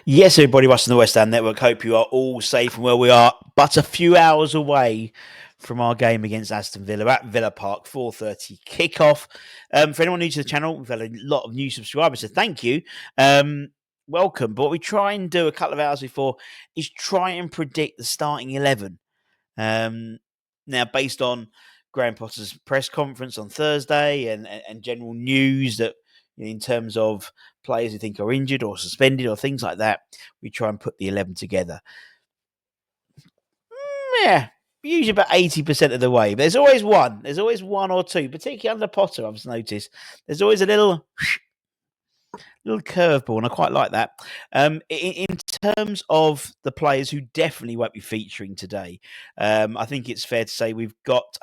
Yes, everybody, watching the West Ham Network. Hope you are all safe and well. We are but a few hours away from our game against Aston Villa at Villa Park, 4:30 kickoff. For anyone new to the channel, we've had a lot of new subscribers, so thank you. Welcome. But what we try and do a couple of hours before is try and predict the starting 11. Now, based on Graham Potter's press conference on Thursday and general news that in terms of players who think are injured or suspended or things like that, we try and put the 11 together. Yeah, usually about 80% of the way. But there's always one. There's always one or two, particularly under Potter, I've noticed. There's always a little curveball, and I quite like that. In terms of the players who definitely won't be featuring today, I think it's fair to say we've got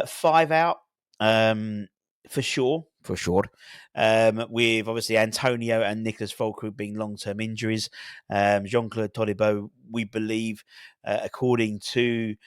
5 out for sure. With obviously Antonio and Nicholas Fulkrug being long-term injuries. Jean-Claude Todibo, we believe, according to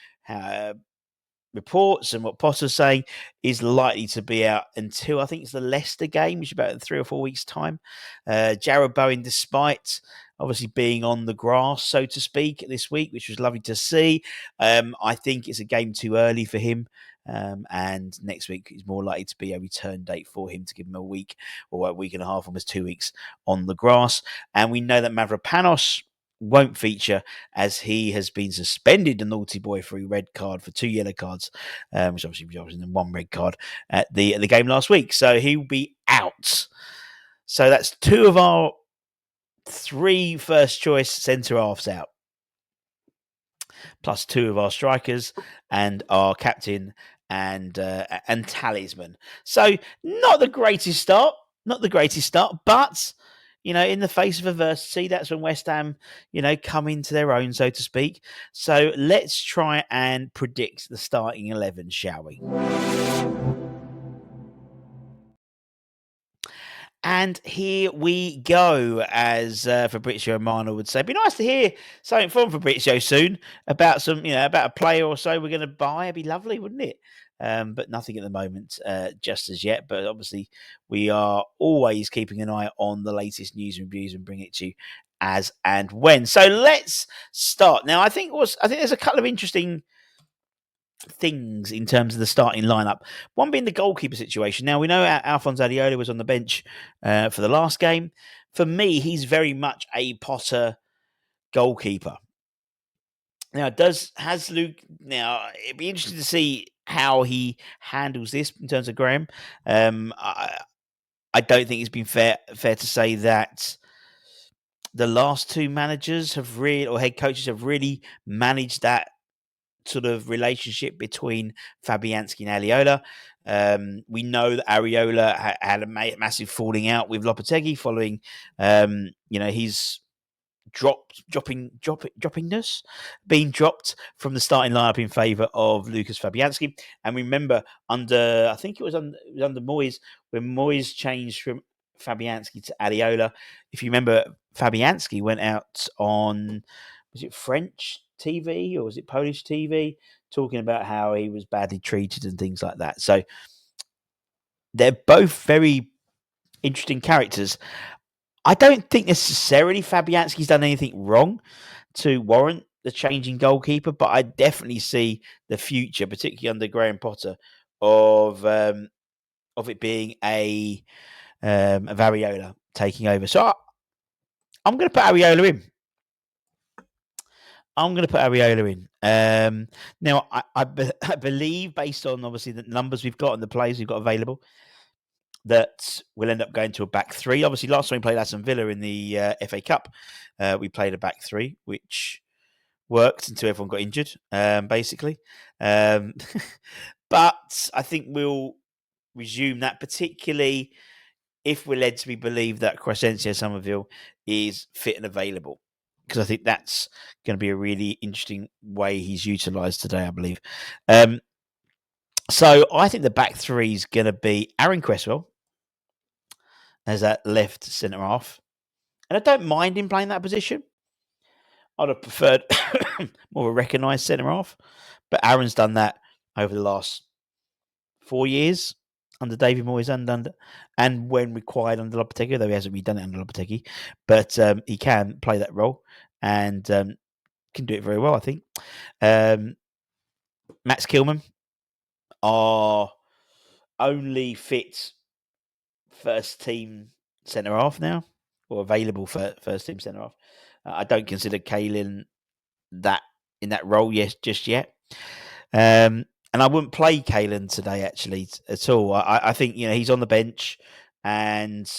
reports and what Potter's saying, is likely to be out until I think it's the Leicester game, which is about in 3 or 4 weeks' time. Jarrod Bowen, despite obviously being on the grass, so to speak, this week, which was lovely to see, I think it's a game too early for him. And next week is more likely to be a return date for him to give him a week or a week and a half, almost 2 weeks on the grass. And we know that Mavropanos won't feature as he has been suspended, a naughty boy, for a red card for 2 yellow cards, which obviously resulted in 1 red card at the game last week. So he'll be out. So that's 2 of our 3 first choice centre halves out, plus 2 of our strikers and our captain and talisman. So not the greatest start, but in the face of adversity, that's when West Ham, come into their own, so to speak. So let's try and predict the starting 11, shall we? And here we go, as Fabrizio Romano would say. It'd be nice to hear something from Fabrizio soon about about a player or so we're going to buy. It'd be lovely, wouldn't it? But nothing at the moment, just as yet. But obviously, we are always keeping an eye on the latest news and reviews and bring it to you as and when. So let's start. Now, I think there's a couple of interesting things in terms of the starting lineup. One being the goalkeeper situation. Now, we know Alphonse Areola was on the bench for the last game. For me, he's very much a Potter goalkeeper. Now, it'd be interesting to see how he handles this in terms of Graham. I don't think it's been fair to say that the last 2 managers or head coaches have really managed that sort of relationship between Fabianski and Areola. We know that Areola had a massive falling out with Lopetegui following, his droppingness being dropped from the starting lineup in favour of Lucas Fabianski. And remember, I think it was under Moyes, when Moyes changed from Fabianski to Areola. If you remember, Fabianski went out on, was it French TV or was it Polish TV, talking about how he was badly treated and things like that. So they're both very interesting characters. I don't think necessarily Fabianski's done anything wrong to warrant the changing goalkeeper, but I definitely see the future, particularly under Graham Potter, of it being a Areola taking over. So I'm going to put Areola in. Now, I believe, based on obviously the numbers we've got and the players we've got available, that we'll end up going to a back 3. Obviously, last time we played Aston Villa in the FA Cup, we played a back 3, which worked until everyone got injured, basically. But I think we'll resume that, particularly if we're led to believe that Crescencio Somerville is fit and available, because I think that's going to be a really interesting way he's utilised today, I believe. So I think the back 3 is going to be Aaron Cresswell as that left centre half. And I don't mind him playing that position. I'd have preferred more of a recognised centre half. But Aaron's done that over the last 4 years. under David Moyes and when required under Lopetegui, though he hasn't really done it under Lopetegui, but he can play that role and can do it very well, I think. Max Kilman are only fit first team centre half now, or available for first team centre half. I don't consider Kaelin that in that role just yet. And I wouldn't play Kaelin today actually at all. I think he's on the bench and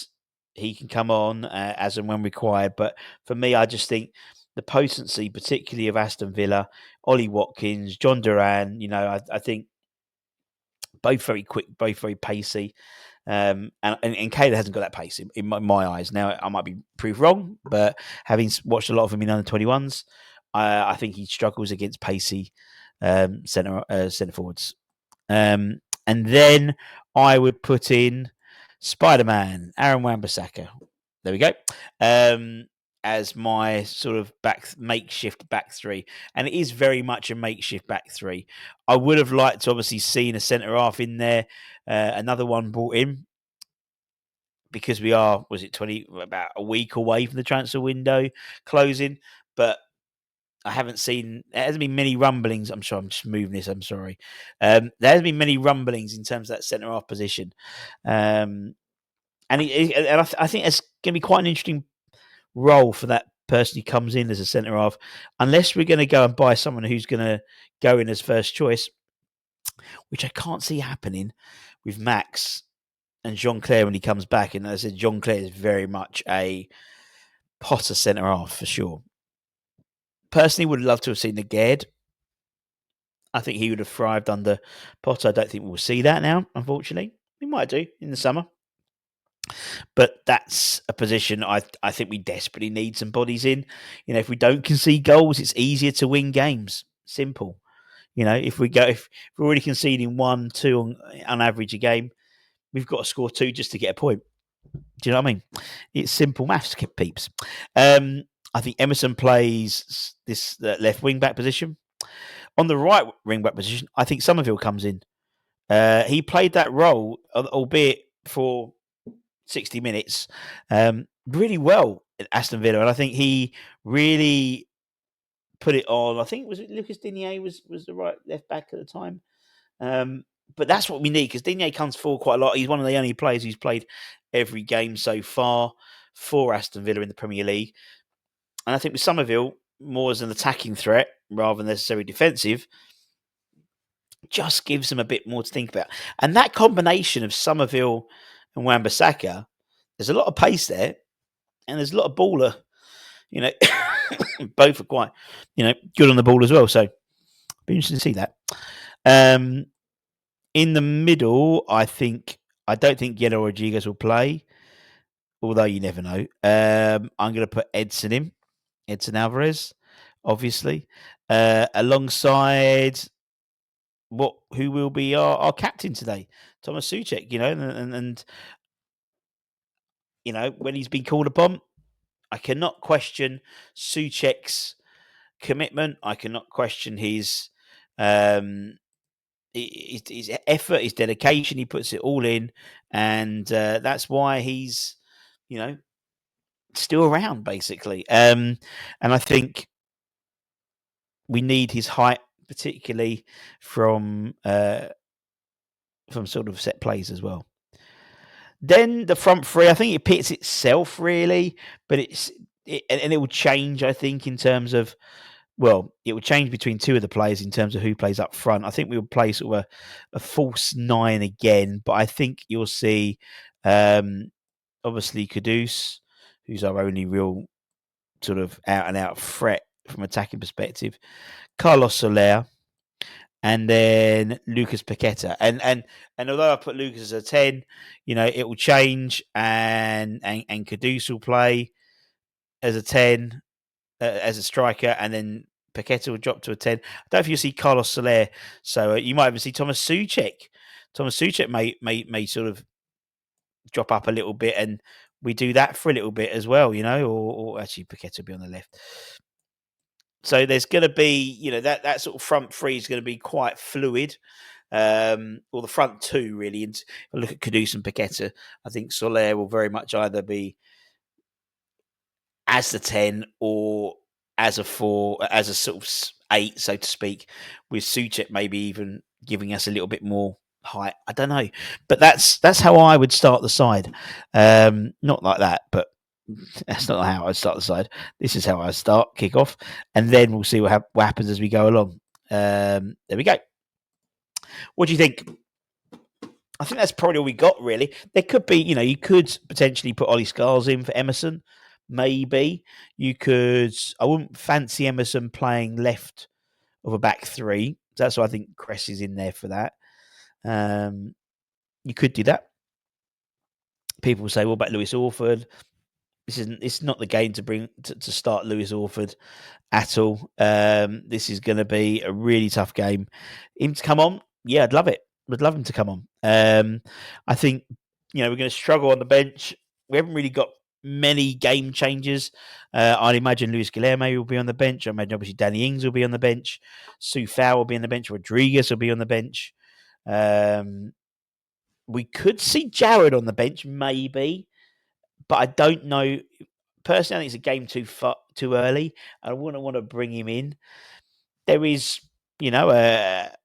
he can come on as and when required. But for me, I just think the potency, particularly of Aston Villa, Ollie Watkins, John Duran, I think both very quick, both very pacey. And Kaelin hasn't got that pace in my eyes. Now, I might be proved wrong, but having watched a lot of him in under 21s, I think he struggles against pacey centre forwards. And then I would put in Spider-Man, Aaron Wan-Bissaka. There we go. As my sort of makeshift back three. And it is very much a makeshift back three. I would have liked to obviously seen a centre half in there, another one brought in, because we are, about a week away from the transfer window closing, but I haven't seen, there hasn't been many rumblings. I'm sorry, I'm just moving this. I'm sorry. There hasn't been many rumblings in terms of that centre half position. And I think it's going to be quite an interesting role for that person who comes in as a centre half, unless we're going to go and buy someone who's going to go in as first choice, which I can't see happening with Max and Jean-Claire when he comes back. And as I said, Jean-Claire is very much a Potter centre half for sure. Personally, would love to have seen the Gerd. I think he would have thrived under Potter. I don't think we'll see that now, unfortunately. We might do in the summer. But that's a position I think we desperately need some bodies in. If we don't concede goals, it's easier to win games. Simple. If we're already conceding 1, 2 on average a game, we've got to score 2 just to get a point. Do you know what I mean? It's simple maths, peeps. I think Emerson plays this left wing back position. On the right wing back position, I think Somerville comes in. He played that role, albeit for 60 minutes, really well at Aston Villa, and I think he really put it on. I think Lucas Digne was the right left back at the time. But that's what we need, because Digne comes forward quite a lot. He's one of the only players who's played every game so far for Aston Villa in the Premier League. And I think with Somerville, more as an attacking threat rather than necessarily defensive, just gives them a bit more to think about. And that combination of Somerville and Wan-Bissaka, there's a lot of pace there, and there's a lot of baller. Both are quite, good on the ball as well. So, be interesting to see that. In the middle, I don't think Yellow Rodriguez will play, although you never know. I'm going to put Edson Alvarez, obviously, alongside who will be our captain today, Thomas Souček. And when he's been called upon, I cannot question Souček's commitment. I cannot question his effort, his dedication. He puts it all in, and that's why he's, still around, basically. And I think we need his height, particularly from sort of set plays as well. Then the front three, I think it pits itself really, but it will change, I think, in terms of, it will change between two of the players in terms of who plays up front. I think we'll play sort of a false 9 again, but I think you'll see, obviously, Kudus, who's our only real sort of out-and-out threat from attacking perspective, Carlos Soler, and then Lucas Paqueta. And although I put Lucas as a 10, it will change, and Kudus will play as a 10, as a striker, and then Paqueta will drop to a 10. I don't know if you'll see Carlos Soler, so you might even see Thomas Souček. Thomas Souček may sort of drop up a little bit, and we do that for a little bit as well, or actually Paqueta will be on the left. So there's going to be, that sort of front three is going to be quite fluid. or the front two really. And if I look at Kudus and Paqueta, I think Soler will very much either be as the 10 or as a 4, as a sort of 8, so to speak, with Suchek maybe even giving us a little bit more height. I don't know, but that's how I would start the side. Not like that, but that's not how I start the side. This is how I start kick off, and then we'll see what happens as we go along. There we go. What do you think? I think that's probably all we got, really. There could be, you could potentially put Ollie Scars in for Emerson. Maybe you could. I wouldn't fancy Emerson playing left of a back three. That's why I think Cress is in there for that. You could do that. People will say, "What about Lewis Orford?" It's not the game to bring to start Lewis Orford at all. This is going to be a really tough game. Him to come on, yeah, I'd love it. Would love him to come on. I think we're going to struggle on the bench. We haven't really got many game changers. I'd imagine Luis Guilherme will be on the bench. I imagine obviously Danny Ings will be on the bench. Sufal will be on the bench. Rodriguez will be on the bench. We could see Jared on the bench, maybe, but I don't know. Personally, I think it's a game too early. I wouldn't want to bring him in. There is, there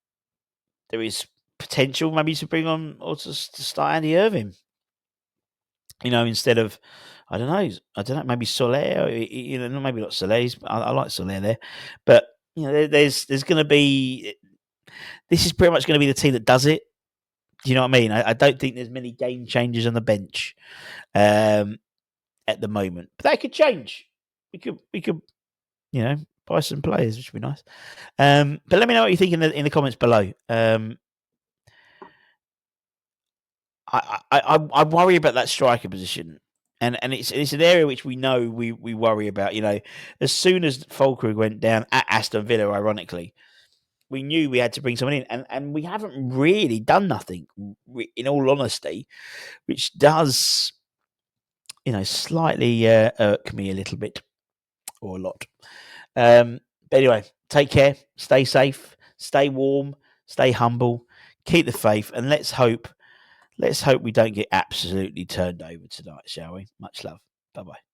is potential maybe to bring on or to start Andy Irving. Instead of, I don't know, maybe Soler. Maybe not Soler. I like Soler there, but there's going to be. This is pretty much going to be the team that does it. Do you know what I mean? I don't think there's many game changers on the bench. At the moment, but that could change. We could, buy some players, which would be nice. But let me know what you think in the comments below. I worry about that striker position, and it's an area which we know we worry about. As soon as Fulkrug went down at Aston Villa, ironically, we knew we had to bring someone in, and we haven't really done nothing. In all honesty, which does slightly irk me a little bit or a lot. But anyway, take care, stay safe, stay warm, stay humble, keep the faith, and let's hope we don't get absolutely turned over tonight, shall we? Much love. Bye bye.